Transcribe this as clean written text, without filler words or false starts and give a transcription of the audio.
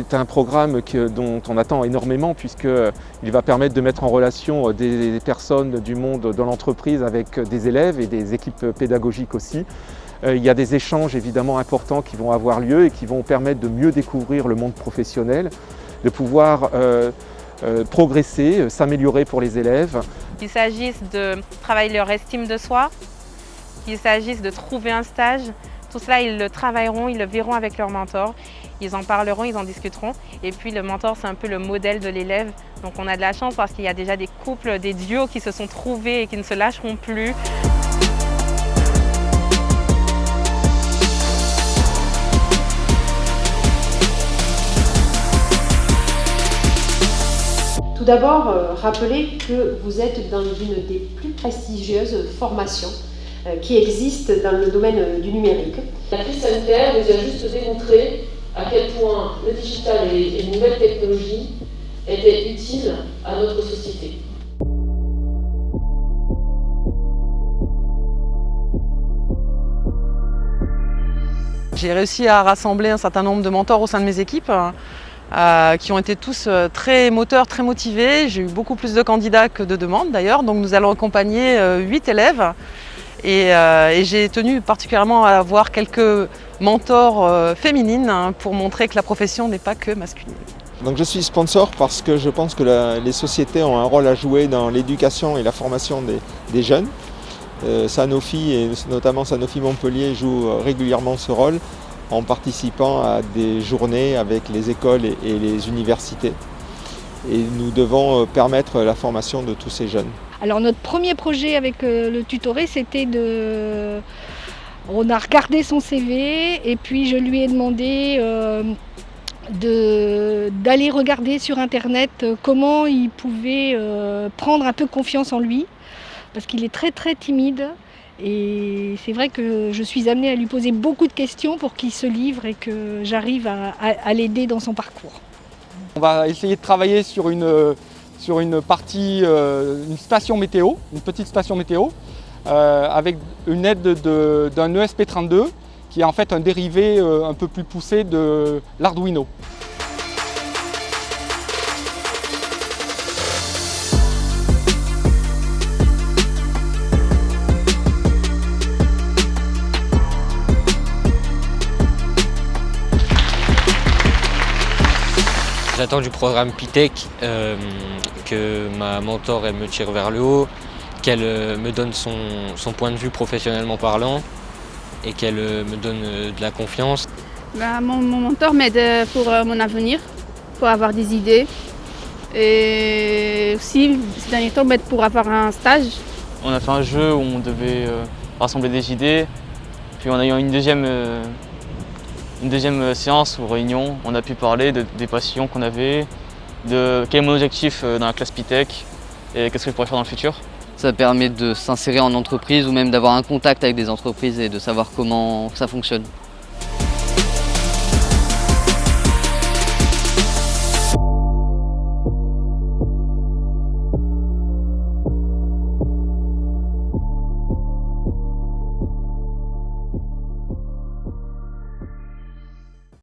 c'est un programme dont on attend énormément puisqu'il va permettre de mettre en relation des personnes du monde dans l'entreprise avec des élèves et des équipes pédagogiques aussi. Il y a des échanges évidemment importants qui vont avoir lieu et qui vont permettre de mieux découvrir le monde professionnel, de pouvoir progresser, s'améliorer pour les élèves. Qu'il s'agisse de travailler leur estime de soi, qu'il s'agisse de trouver un stage, tout cela ils le travailleront, ils le verront avec leur mentor, ils en parleront, ils en discuteront. Et puis le mentor c'est un peu le modèle de l'élève, donc on a de la chance parce qu'il y a déjà des couples, des duos qui se sont trouvés et qui ne se lâcheront plus. Tout d'abord, rappelez que vous êtes dans une des plus prestigieuses formations qui existent dans le domaine du numérique. La crise sanitaire nous a juste démontré à quel point le digital et les nouvelles technologies étaient utiles à notre société. J'ai réussi à rassembler un certain nombre de mentors au sein de mes équipes. Qui ont été tous très moteurs, très motivés. J'ai eu beaucoup plus de candidats que de demandes d'ailleurs, donc nous allons accompagner 8 élèves et j'ai tenu particulièrement à avoir quelques mentors féminines pour montrer que la profession n'est pas que masculine. Donc je suis sponsor parce que je pense que les sociétés ont un rôle à jouer dans l'éducation et la formation des jeunes. Sanofi et notamment Sanofi Montpellier joue régulièrement ce rôle en participant à des journées avec les écoles et les universités. Et nous devons permettre la formation de tous ces jeunes. Alors notre premier projet avec le tutoré, c'était on a regardé son CV et puis je lui ai demandé d'aller regarder sur internet comment il pouvait prendre un peu confiance en lui, parce qu'il est très très timide. Et c'est vrai que je suis amenée à lui poser beaucoup de questions pour qu'il se livre et que j'arrive à l'aider dans son parcours. On va essayer de travailler sur une partie, une station météo, une petite station météo, avec une aide d'un ESP32 qui est en fait un dérivé un peu plus poussé de l'Arduino. J'attends du programme PITEC que ma mentor elle me tire vers le haut, qu'elle me donne son point de vue professionnellement parlant et qu'elle me donne de la confiance. Mon mentor m'aide pour mon avenir, pour avoir des idées et aussi ces derniers temps m'aide pour avoir un stage. On a fait un jeu où on devait rassembler des idées, puis on a eu une deuxième séance ou réunion, on a pu parler des passions qu'on avait, de quel est mon objectif dans la classe PITEC et qu'est-ce que je pourrais faire dans le futur. Ça permet de s'insérer en entreprise ou même d'avoir un contact avec des entreprises et de savoir comment ça fonctionne.